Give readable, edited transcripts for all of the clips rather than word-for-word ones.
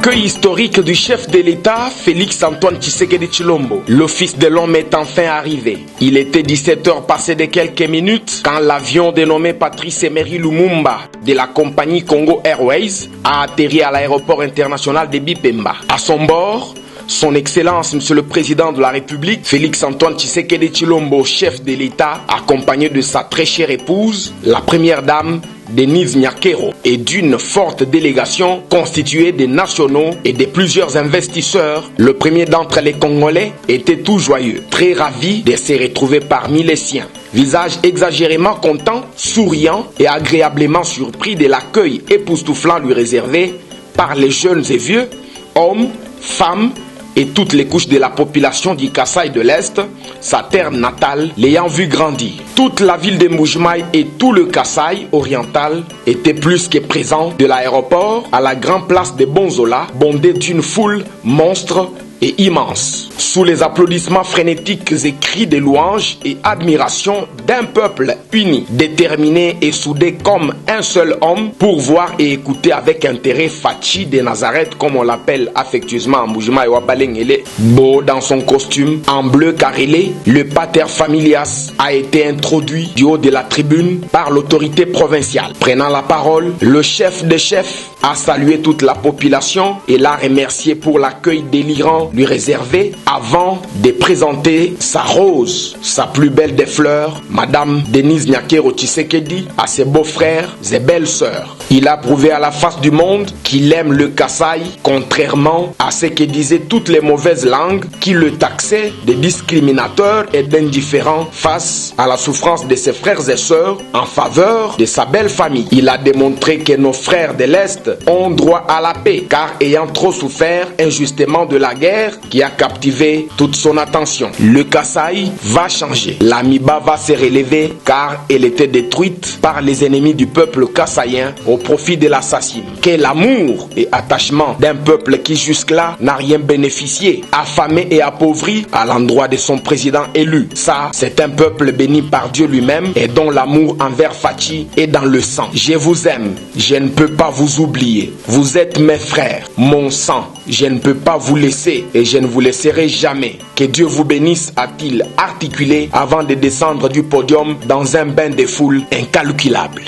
L'accueil historique du chef de l'État, Félix-Antoine Tshisekedi Tshilombo. L'office de l'homme est enfin arrivé. Il était 17h passé de quelques minutes quand l'avion dénommé Patrice Emery Lumumba de la compagnie Congo Airways a atterri à l'aéroport international de Bipemba. À son bord, Son Excellence, Monsieur le Président de la République, Félix-Antoine Tshisekedi Tshilombo, chef de l'État, accompagné de sa très chère épouse, la première dame, Denise Nyakero, et d'une forte délégation constituée des nationaux et de plusieurs investisseurs. Le premier d'entre les Congolais était tout joyeux, très ravi de se retrouver parmi les siens. Visage exagérément content, souriant et agréablement surpris de l'accueil époustouflant lui réservé par les jeunes et vieux, hommes, femmes et toutes les couches de la population du Kasaï de l'Est, sa terre natale, l'ayant vu grandir. Toute la ville de Mbuji-Mayi et tout le Kasaï oriental étaient plus que présents de l'aéroport à la grande place de Bonzola, bondée d'une foule monstre et immense. Sous les applaudissements frénétiques et cris de louange et admiration d'un peuple uni, déterminé et soudé comme un seul homme pour voir et écouter avec intérêt Fachi de Nazareth, comme on l'appelle affectueusement en Mbuji-Mayi Wabalengele. Beau dans son costume en bleu carrelé, le pater familias a été introduit du haut de la tribune par l'autorité provinciale. Prenant la parole, le chef des chefs a salué toute la population et l'a remercié pour l'accueil délirant lui réservé avant de présenter sa rose, sa plus belle des fleurs, Madame Denise Nyakero Tshisekedi, à ses beaux-frères et belles-sœurs. Il a prouvé à la face du monde qu'il aime le Kasaï, contrairement à ce que disaient toutes les mauvaises langues qui le taxaient de discriminateur et d'indifférent face à la souffrance de ses frères et sœurs en faveur de sa belle famille. Il a démontré que nos frères de l'Est ont droit à la paix, car ayant trop souffert injustement de la guerre qui a captivé toute son attention. Le Kasaï va changer. L'Amiba va se relever car elle était détruite par les ennemis du peuple kassaïen au profit de l'assassin. Quel amour et attachement d'un peuple qui jusque-là n'a rien bénéficié, affamé et appauvri à l'endroit de son président élu. Ça, c'est un peuple béni par Dieu lui-même et dont l'amour envers Fachi est dans le sang. Je vous aime, je ne peux pas vous oublier. Vous êtes mes frères, mon sang. Je ne peux pas vous laisser et je ne vous laisserai jamais. Que Dieu vous bénisse, a-t-il articulé avant de descendre du podium dans un bain de foule incalculable.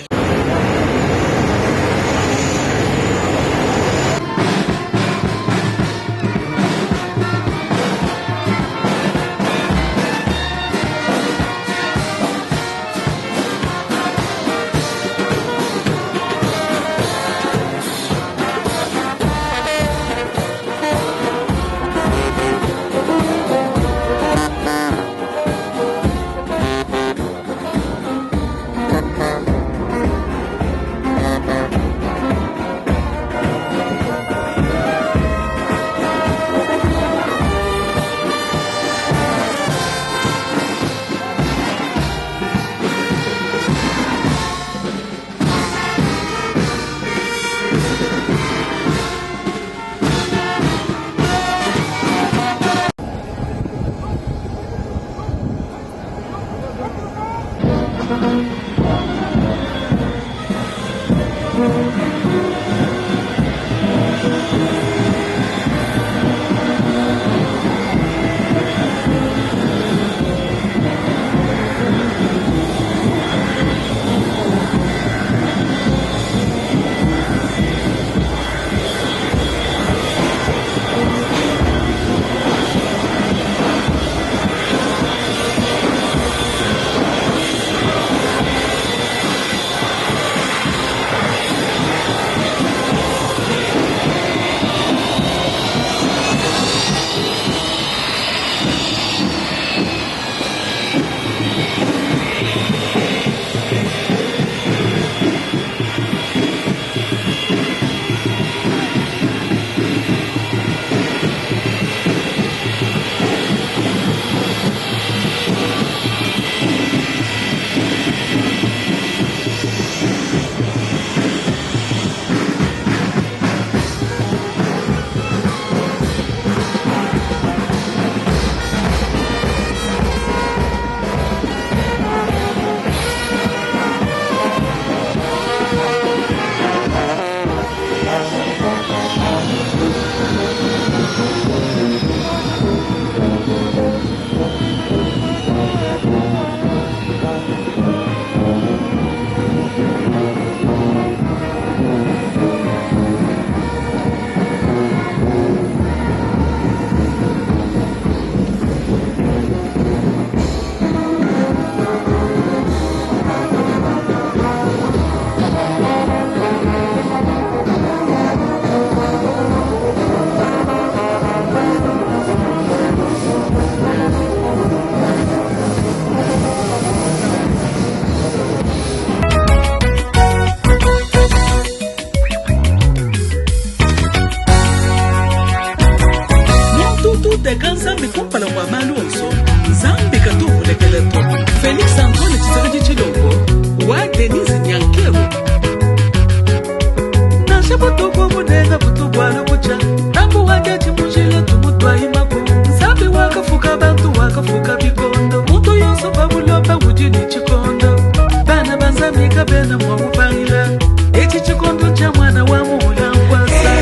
bena mwamupangila eti chikondo cha mwana wa muhula mkwasa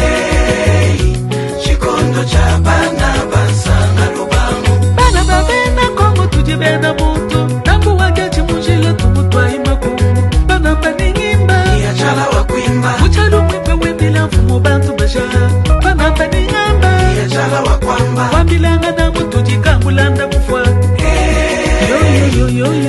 chikondo cha bana basanga lubango bana babena kongo tujibena mutu nambu wage chimunjile tumutwa imakungu bana baningimba ya chala wa kuimba muchalu mwipe wembila mfumo bantu basha bana baningamba ya chala wa kwamba wambilanga na mutu jikambulanda kufwa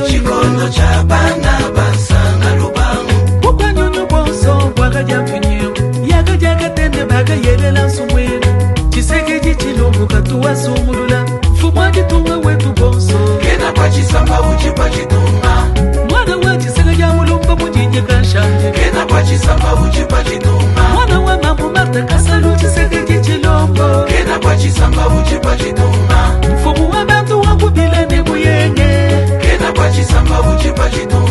chikondo cha bana basanga lubango ukanyonyo bonso wakaja mfinyo yakajaga tende baga yelela nsumwenu chiseke chilombo katuwa sumulula mfumwa jitunga wetu bonso kena kwa chisamba uchipa chitunga mwana wa chiseke ja mulumba mujinje kanshanje kena kwa chisamba uchipa chitunga mwana wa mambu marta kasalu chiseke chilombo kena kwa chisamba uchipa chitunga mfumu wa bantu wangu bila nebu yenge kena kwa chisamba uchipa chitunga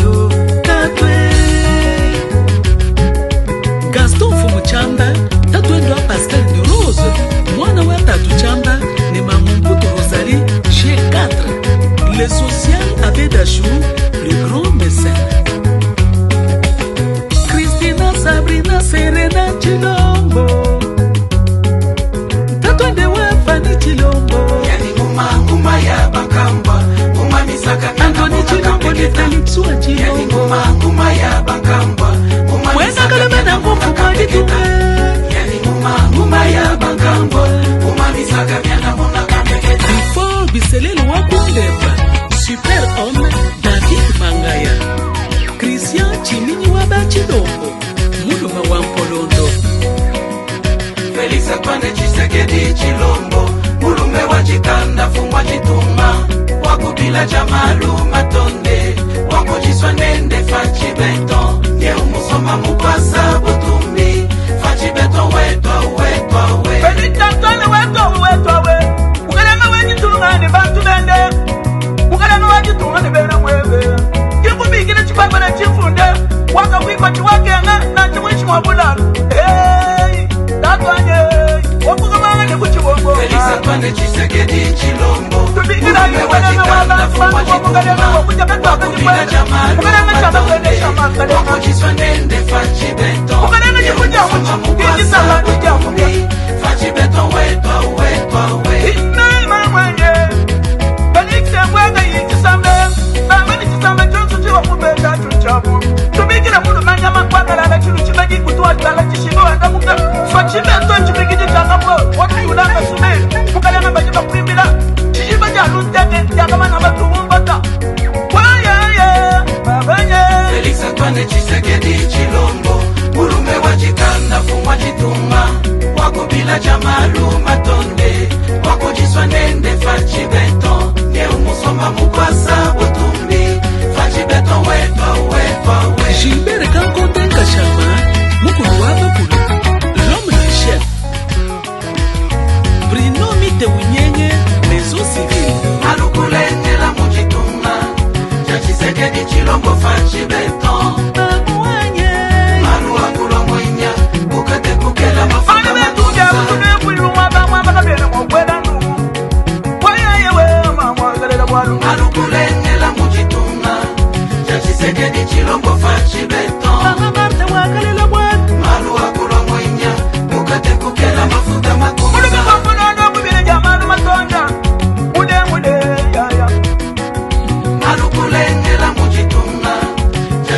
yo tatwe Gaston Fumu Chamba tatwe ndo Pascal de Rose mwana wa tatu Chamba ne Mamumbutu Rosalie G4 le social Abedachou le grand mécène Christina Sabrina Serena Chilombo tatwe de Wafani Chilombo yani nguma ya bakamba nguma misaka Anthony Chilombo ni Felix wa Chilombo yani nguma ya bakamba nguma Wena kalema na ngufu kwa jitunga yani nguma ya bakamba nguma misaka miana muna kameketa Before Biselelo wa Kundemba Super Homme David Mangaya Christian Chiminyi wa Bachilombo Muluma wa Mpolondo Felix Antoine Tshisekedi Chilombo mulume wa chikanda fumwa chitunga wakubila jamalu matonde wakujiswa nende fachi beton ye umusoma mupasa butumbi fachi beton wetwa we Felix Antoine wetwa we ukalema wejitunga ni bantu bende ukalema wejitunga ni bena mwebe kikubikile chipagwa na chifunde wakakwikwa chiwakenga na chimwishi mwabulalu tatwanye wakukamanga ni kuchibongo Felix Antoine Tshisekedi Chilombo tubikila mulume wa chikanda fumwa chitunga wakubila jamalu matonde wakujiswa nende fachi beton ye umusoma mupasa butumbi fachi beton wetwa we inama mwenye Felix Mbwega yichisambe bamani chisambe chonsu chiwa kubenda chuchabu tubikila mulu manyama kwakalala chilu chimaji kutuwa tala chishibu wanda muka swa chibeto chibikiji changapo watu yulanga sume kukalama bajiba kuimbila chishiba jalu tete yakamana batuumbata Felix Antoine Tshisekedi Chilombo mulume wa chikanda fumwa chitunga wakubila jamalu matonde wakujiswa nende fachi beton ye umusoma mukwasa butumbi fachi beton wetwa we Gilbert Kankonde Nkashama Mukulu wa Bakulu L'homme du chef Bruno Mite Unyenye Maison civile alukulengela muchitunga cha Tshisekedi Chilombo fachi beton Bakuanye malu akulo mwinya ukate kukela mafuta matuza alukulengela muchitunga cha Tshisekedi Chilombo fachi beton Mama Marta wakalela bwana malu akulo mwinya ukate kukela mafuta matuza alukulengela muchitunga cha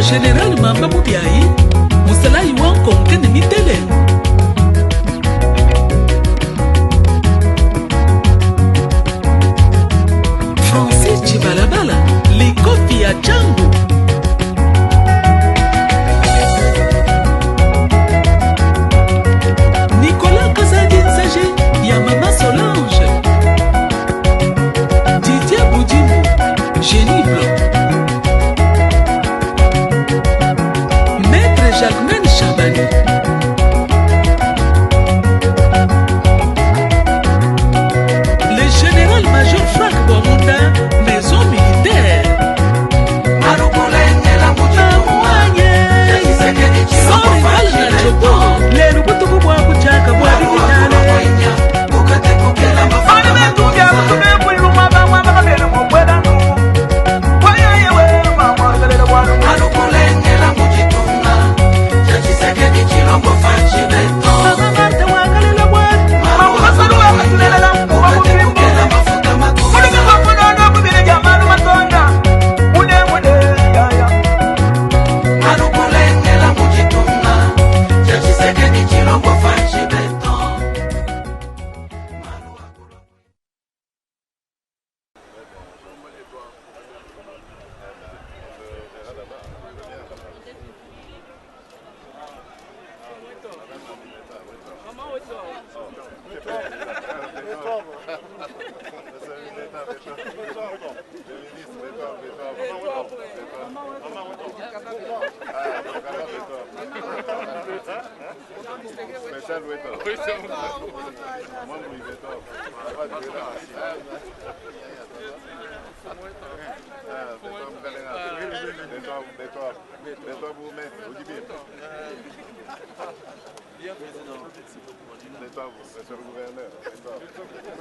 Général Mamba Moubiaï, Moussala Iwan Konken Mitele. Francis Chibalabala, Likofi ya Django. Nicolas Kazadi Nsage, ya Mama Solange. Didier Boudimou, Génie Blanc. Maître Jacqueline Chabani. Le général-major Franck Bomonda, maison militaire.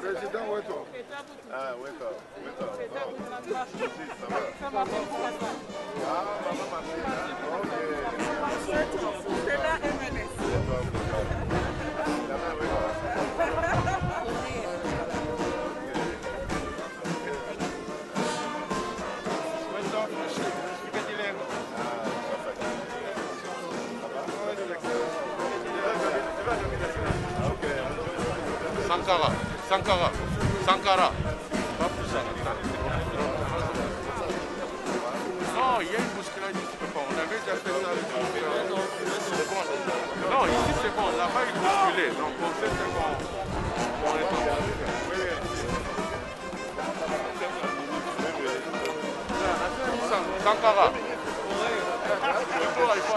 Président Oueto. Ah, Oueto. Ça va. Ah, maman, c'est la MNS. Sankara. Pas plus ça. Non, il y a une bousculade ici, on avait déjà fait ça avec c'est bon. Non, ici c'est bon, là-bas il bousculait, donc on sait que on est en Sankara. Il faut aller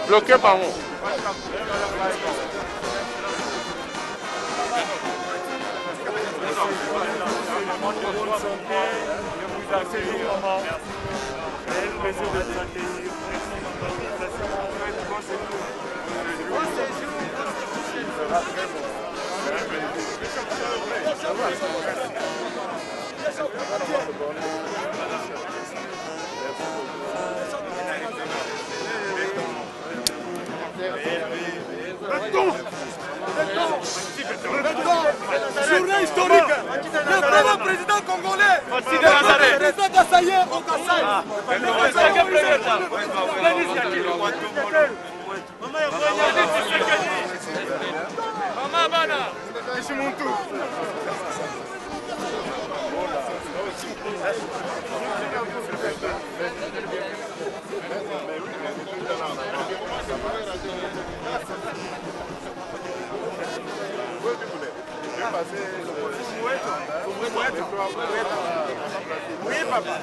bloqué par moi. Journée historique. Le premier président congolais. Le président Kassaye au Kassai. Maman Bana. Oui, papa.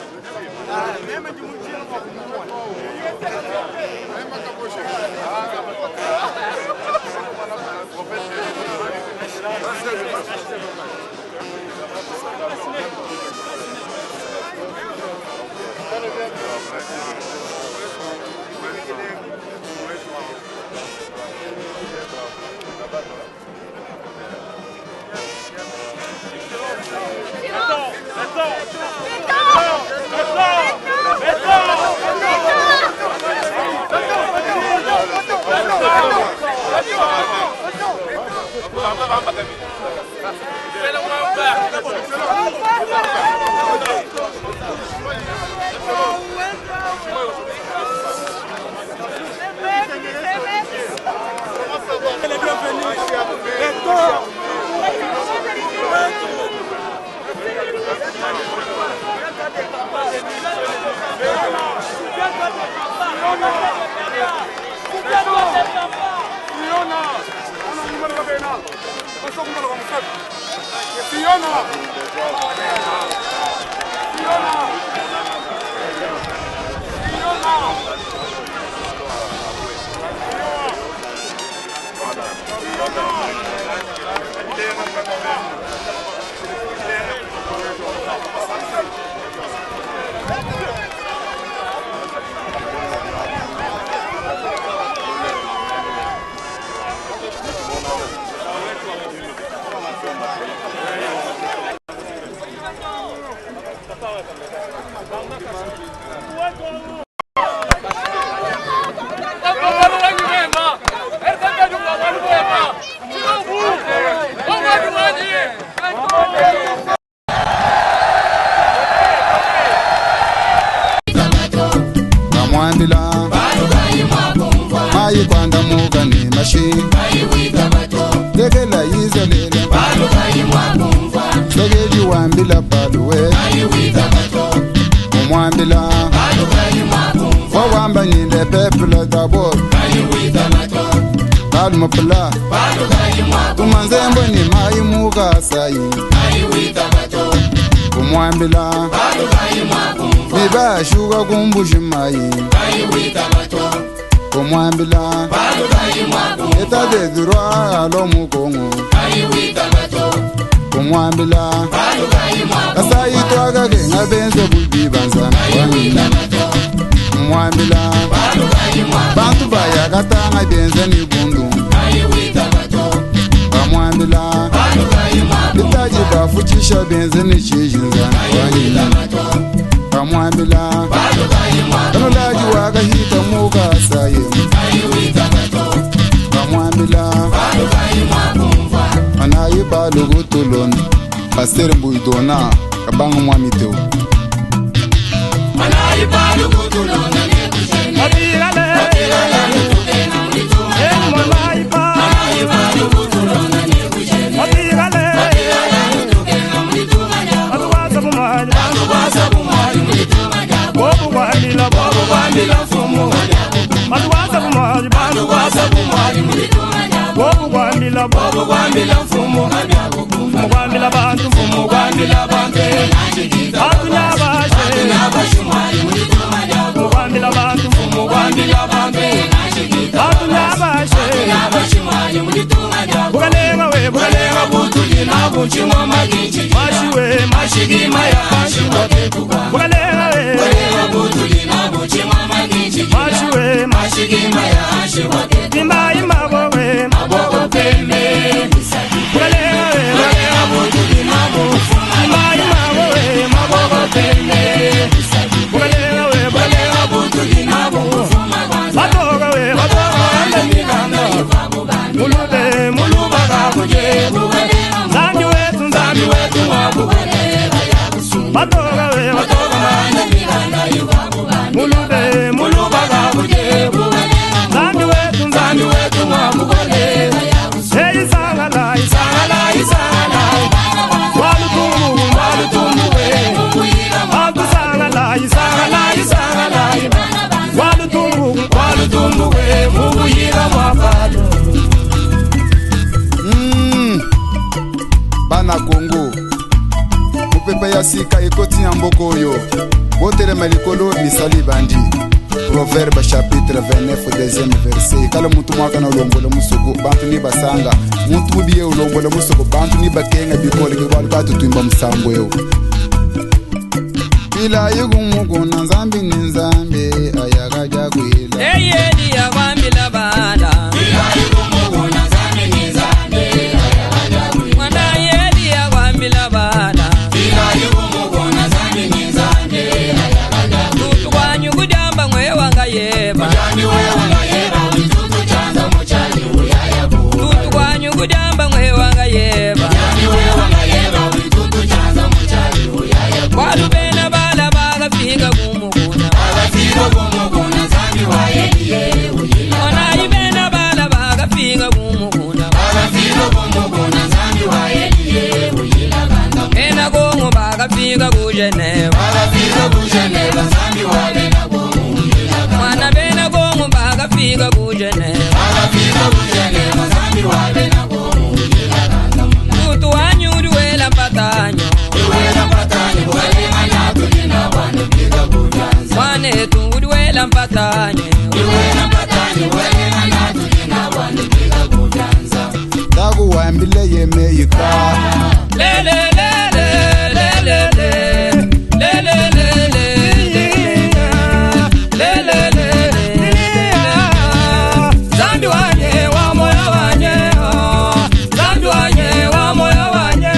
Mai kwanda muka ni mashi Dekela izolele Sogeji wambila paluwe Umwambila Wawamba nyinde pepula tabor Kalmupula Kumanzembo ni mai muka sayi Umwambila Biba shuga kumbushi mai Umwambila Eta de durwa alo mukongo Umwambila Asayi twaga genga benzo bulbi banzana Umwambila Bantu baya katanga benze ni bundu Umwambila Itaji bafuchisha benze ni chijinza Umwambila Kanulaji waga hita muka asaye Umwambila Anayi balugu tulon Pasteur Mbuidona Kabanga Mwamiteo Anayi balugu tulon Matigale Bobo gwambila mfumo Mwambila bantu mfumo gwambila bantu Akunyabashe Mwambila bantu mfumo gwambila bantu Akunyabashe Bugalenga we bugalenga butuji na bunchimo maginchi Mashiwe mashigi maya Bugalenga we bugalenga butuji na bunchimo maginchi Mashiwe mashigi maya Timba ima bowe Mabogo peme Bugalenga we bugalenga butuji na bunchimo Timba ima bowe Mabogo peme Bugalenga we bugalenga butuji na bunchimo Matoga we matoga ande mikanda Mulube mulubaga kuje Zambi wetu wabu Matoga we matoga ande mikanda Mulube mulubaga kuje Zambi wetu wabu Hey sangala Walutumbu we Antu sangala Walutumbu we Mubuyira mwapalo Bana Kongo Mupepe ya sika ekoti ya mboko yo Botere malikolo misali bandi Proverbe chapitre 29 deuxième verset Kala muntu mwaka na ulongola musuku Bantu ni basanga Muntu mubiye ulongola musuku Bantu ni bakenga bikole Kiwalu katu tuimba msambo yo Ila yugu mugu na nzambi ni nzambi Ayaga jaguila Eyedi ya wambila bada Ila yugu mugu na nzambi ni nzambi Ayaga jaguila Mwana yedi ya wambila bada Ila yugu mugu na nzambi ni nzambi Ayaga jaguila Tutu wanyu kujamba mwe wanga yeba Mujani we wanga yeba Witutu chanza mochani uyayabu Tutu wanyu kujamba mwe wanga yeba Mujani we wanga yeba Witutu chanza mochani uyayabu Walubena bala baga figa gumuguna Baga figa gumuguna Zambi wa yediye uyila Ona ibena bala baga figa gumuguna Baga figa gumuguna Zambi wa yediye uyila ganda Ena gumu baga figa gujeneva Baga figa gujeneva Zambi wa bena gumu uyila ganda Wana bena gumu baga figa gujeneva Baga figa gujeneva Zambi wa bena gumu uyila ganda Tutu wanyuri wela patanyo Wela patanyo Wela nyatulina wanu biga bujanza Wane tungudi wela mpatanye Wela patanyo Wela nyatulina wanu biga bujanza Dagu wambile yeme yika Lele Zambi wanye wa moyo wanye Zambi wanye wa moyo wanye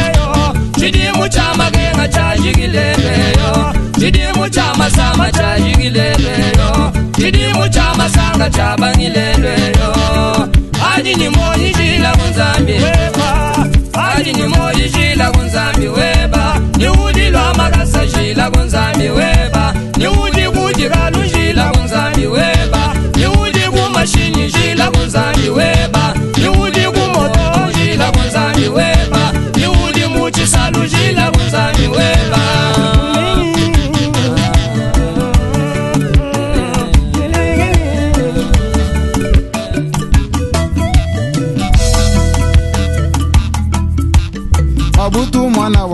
Chidimu chama genga chajigileleyo Chidimu chama sama chajigileleyo Chidimu chama sanga chabangileleyo Adi ni moji jila kunzambi weba Adi ni moji jila kunzambi weba Ni udi lwa magasa jila kunzambi weba Ni udi galu jila kunzambi weba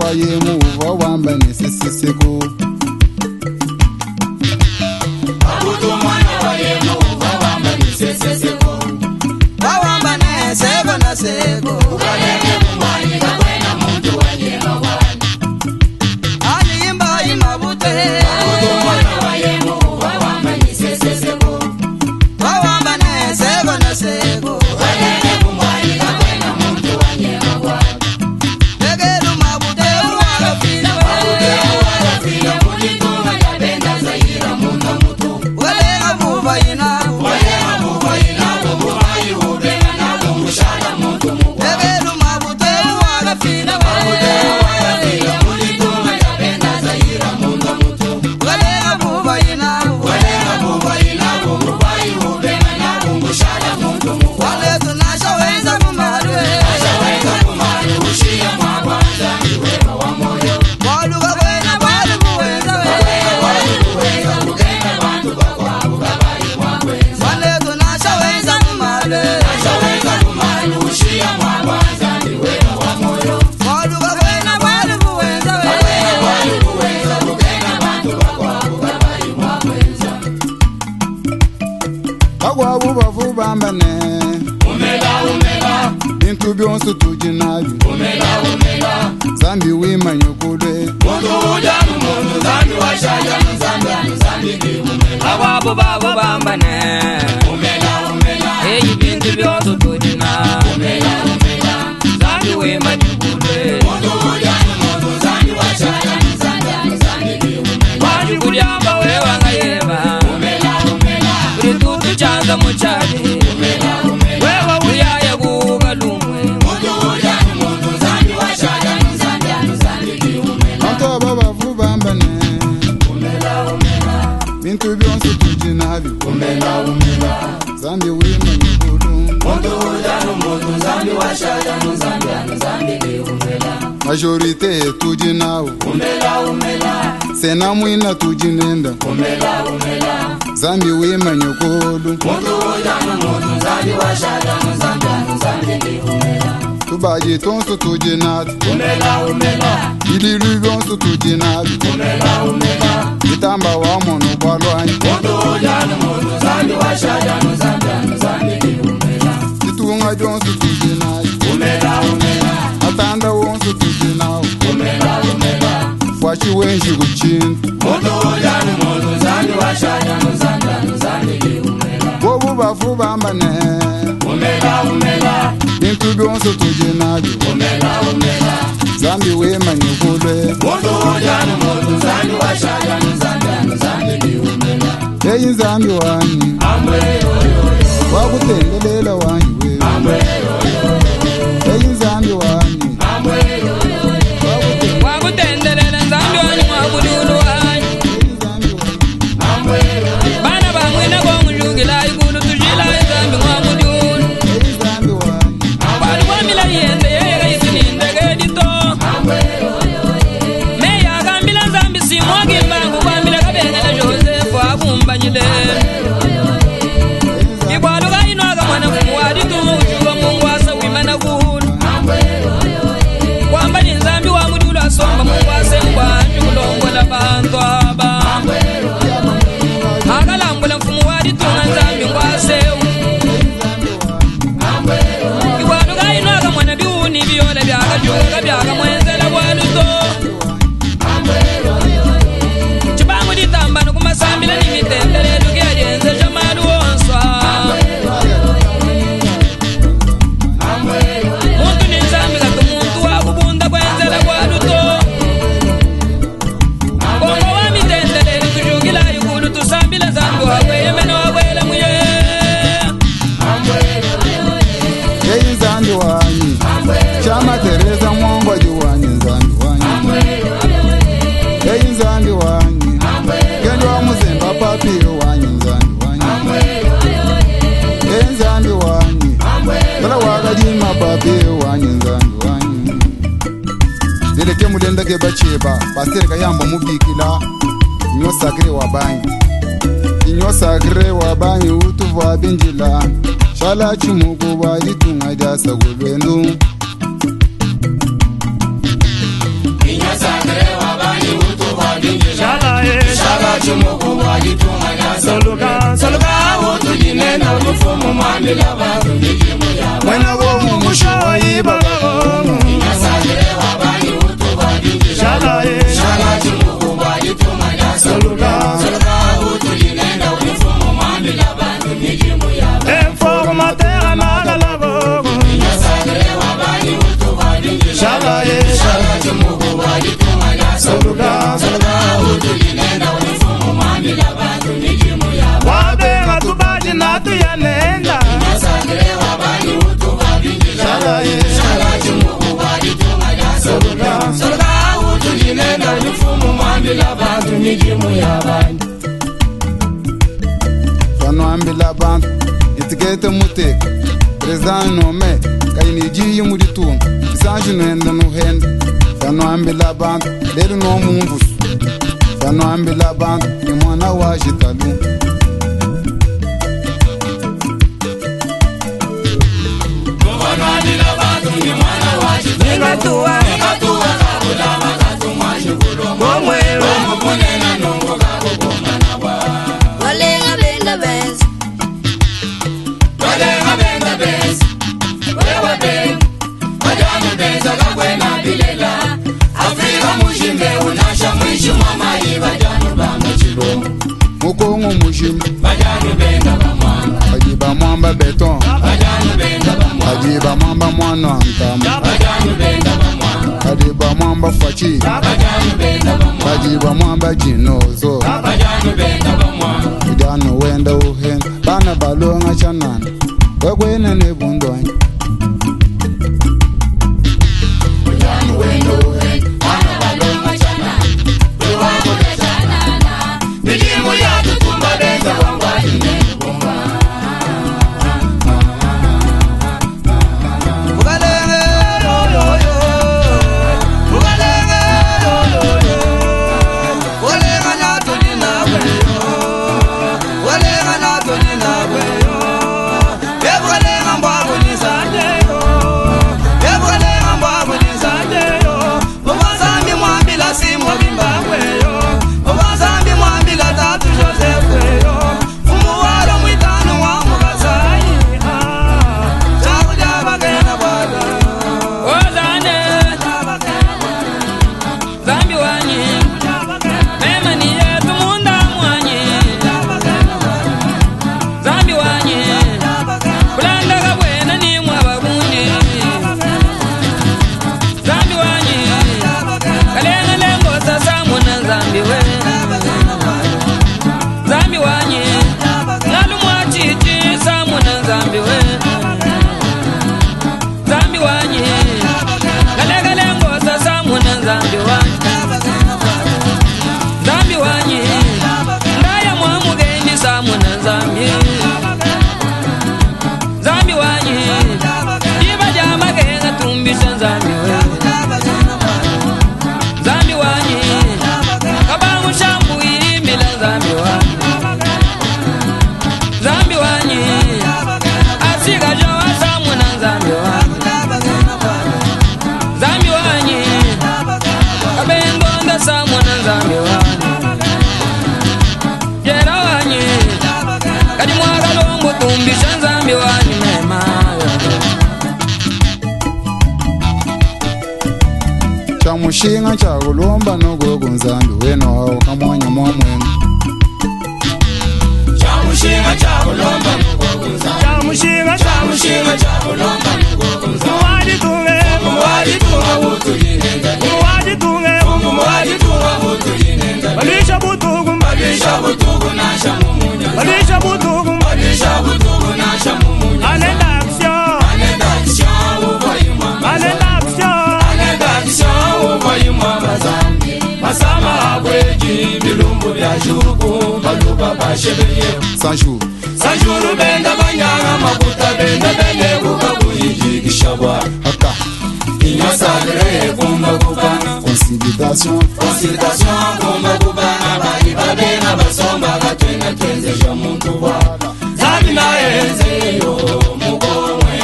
wayemuva wamba nesisiseko wawamba neseko naseko ukaleke kumwani kakwena muntu wanyema wani alimba imabute wawamba neseko naseko ukaleke kumwani kakwena muntu wanyema wani tegelu mabute uwagafila mulituma yapenda zaira munda mutu walega muva inabu bambane bintu byonse tujinabi zambi wimanyukudwe ababo babo bambane eyi bintu byonse tujina zambi wimanyukudwe wajikulyamba wewanga yeba uri tutu chanza muchali wewa uyaya kukalumwe bantu aba bavu bambane bintu byonse tujinabi zambi wimanyukudwe majorite tujinawo sena mwina tujinenda zambi wimanyukudwe tubaji tonso tujinati ililu byonso tujinabi itamba wa mono balwanyi itunga byonso tujinabi atanda wonso tujinawo wachi wenshi kuchintu bobu bafu bambane bintu byonse tujinabyo zambi wemanyukudwe eyi nzambi wanyi wakutendelela wanyi we eyi nzambi wanyi wakutendelela nzambi wanyi mwakudulu wanyi bana bamwina kongushukila ikulu tujila nzambi mwakudulu walukwamila yende yega isinindegedito meya akambila nzambi simwakimbangu kwambila kabengela josefu akumbanyile ikwaluka ino akamwana kumuwaditu ujuwa mungu asa wimana kuhulu kwamba ni nzambi wa mudulu asomba mungu ase mkwanju kulongola bantu aba akalambula mfumu waditunga nzambi ngwasewu ikwaluka ino akamwana biuni biola byakajuka byakamwenzela bwaluto chibangu ditambano kumasambila ni mitendeledu kyalyenze chamalu wonswa muntu ni nzambi kati muntu wakubunda kwenzela bwaluto bongo wa mitendeledu tujukila ikulu tusambila nzambi wakweyemene wakwela muye eyi nzambi wanyi chama tereza mwongwaji wanyi nzambi wanyi eyi nzambi wanyi gendo wa muzemba papiyo wanyi nzambi wanyi eyi nzambi wanyi bala wakajima papiyo wanyi nzambi wanyi zileke mulendake bacheba basereka yamba mubikila inyo sakre wa banyi inyo sakre wa banyi utuva binjila shala chimuku bajitunga jasa gulwendu Shala chumuku wajitunganya soluka utujinena ufumu mwambi labantu nijimuya Mwena womu mushoyi babamu Nyasagire wabani utubadinji Shala chumuku wajitunganya soluka utujinena ufumu mwambi labantu nijimuya Informateur magalabo Nyasagire wabani utubadinji Shala chumuku wajitunganya soluka utujinena ufumu mwambi labantu nijimuya Wabenga tubaji natu ya nenda Nyasagire wabani utubadinji Shala chumuku wajitunganya soluka utujinena ufumu mwambi labantu nijimuya bantu Fano ambila bantu Itikete muteka President nome Kaini ji yumudi tu Fisanju nuenda nuhenda Fano ambila bantu Leru no mumbusu Fano ambila bantu Ni mwana wa jitalu Ningatua kabula makatu mwashukuru Mwelo mkunena nungu kakuboma na wa Walenga benda bezi Walenga benda bezi Wewa benda Wajanu beza kakwena bilela Afrika mushimbe unasha mwishu mama Wajanu bamba chilomu Mukongo mushim Wajanu benda bamwamba Ajiba mwamba beton Wajanu benda bamwamba Ajiba mwamba mwana antama Wajanu benda bamwamba Ajiba mwamba fachi Wajanu benda bamwamba Ajiba mwamba jinozo Wajanu benda bamwamba Ujano wenda uhen Bana balonga chanana Wekwena nebundwanya Wajanu wenda uhen Bana balonga chanana Wewakuda chanana Mijimu ya tukumba beza wangwani nebumba Chamushinga chakulomba nogo kunzambi Weno hao kamwanya mwamwenu Chamushinga chakulomba nuko kunzambi Chamushinga chakulomba nuko kunzambi Muwaji tunga utulinenda Muwaji tunga utulinenda Balisha butugu nasha mumunya Balisha butugu nasha mumunya Anenda action uvoyimwa mazambi Masama abweji bilumbu vya juku Baluba bashebeye Sanjuru benda banyanga makuta benda bende kuka kuhijigishabwa Aka Inyosagre kumba kubana Consultation kumba kubana Bari babena basomba katwena twenzeja muntu waka Zambi na enze yo mugomwe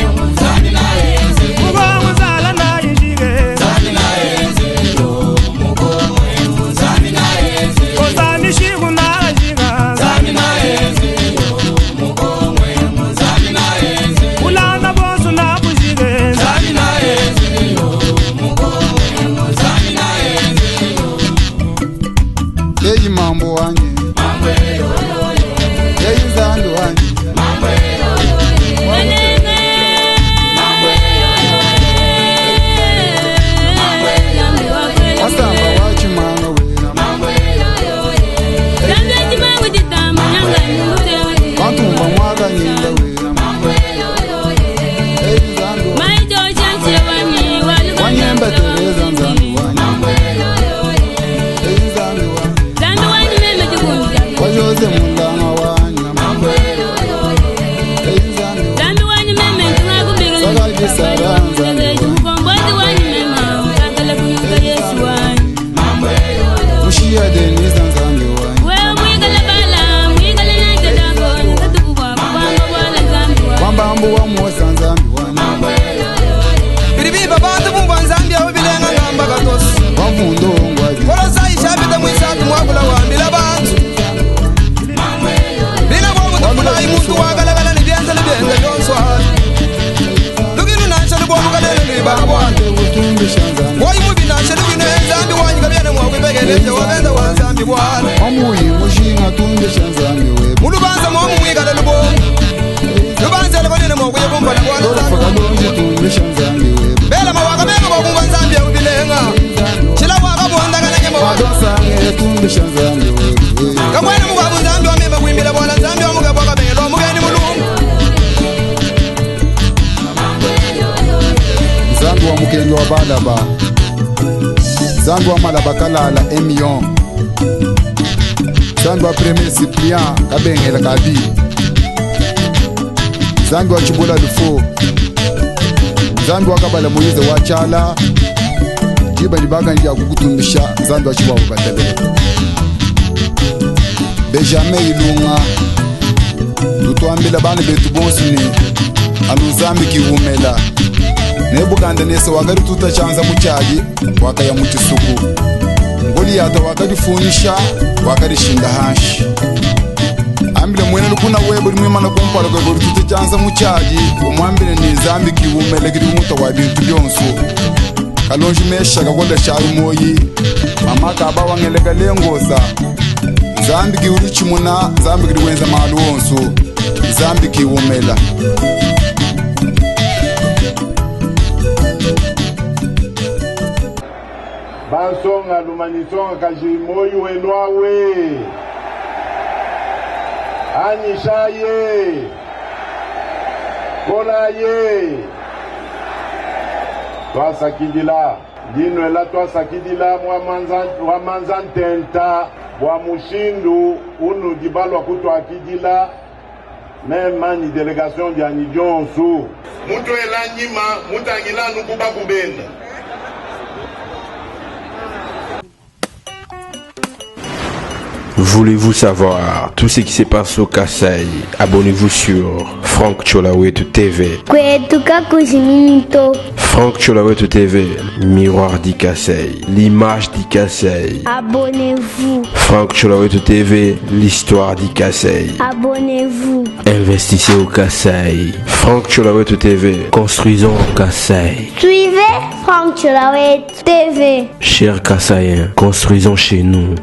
Zambi na enze Mugomwe zala na yinjige Zambi na enze yo mugomwe Zambi na enze wanyinga we wanyembe tereza nzandu wajoze mulanga wanya mushiya deniza nzambi wanya wambambu wa muosa nzambi wanya biribiba bantu bumva nzambi aho bilenga ngamba gatosi wavundo ngwazi korosa ishabita mwisatu mwakula wambila bantu lina bwamutafulayi muntu wagalagala nibyenza libyenza byonswali luginu nansha lubwomugalelo libabwana woyimubi nansha luginu enzambi wanyiga byene mwakwibegeleje wabenza wa nzambi bwana wamuyi mushinga tumbisha nzambi we mulubanza mwomumwigala lubomu lubanza lebonene mwakuye kumbala bwana fakalonje tumbisha nzambi we bela mawaka menga bakumva nzambi yakubilenga chila waka bondagana nyama wadosange tumbisha nzambi we kamwene mugwabu nzambi wamemba kuimbila bwana nzambi wamugabo akabengela wamugeni mulungu nzambi wa mukendi wa balaba nzambi wa malaba kalala emion nzambi wa premier cyprien kabengela kadi nzambi wa chibula lufo nzambi wa kabala moyize wa chala jiba libaka ndia kukutumbisha nzambi wa chibabu batebele benjamin ilunga tutwambila bana betu bonsuni aluzambi kiumela nebukanda nese wakati tutachanza muchaji wakaya muchisuku ngoliyata wakatifunisha wakatishinda hanshi ambile mwene lukuna webo limwimana kumpala kwebuli tutachanza muchaji umwambile ni zambi kiumele kili umuta wa bintu byonso kalonji mesha kakola shari moyi mamaka aba wangeleka lengoza zambi kiuli chimuna zambi kili wenza malu wonso zambi kiumela bansonga lumanisonga kajimoyi wenwawe anyishaye kolaye twasakidila dinwela twasakidila mwamanza ntenta bwa mushindu unu dibalwa kutwakidila memani delegation dyani dyonsu mutu elanyima mutangilanu kuba kubenda. Voulez-vous savoir tout ce qui se passe au Kasaï? Abonnez-vous sur Franck Tcholawet TV. Franck Tcholawet TV, miroir d'Ikassai, l'image d'Ikassai. Abonnez-vous. Franck Tcholawet TV, l'histoire d'Ikassai. Abonnez-vous. Investissez au Kasaï. Franck Tcholawet TV, construisons au Kasaï. Suivez Franck Tcholawet TV. Chers Kassaïens, construisons chez nous.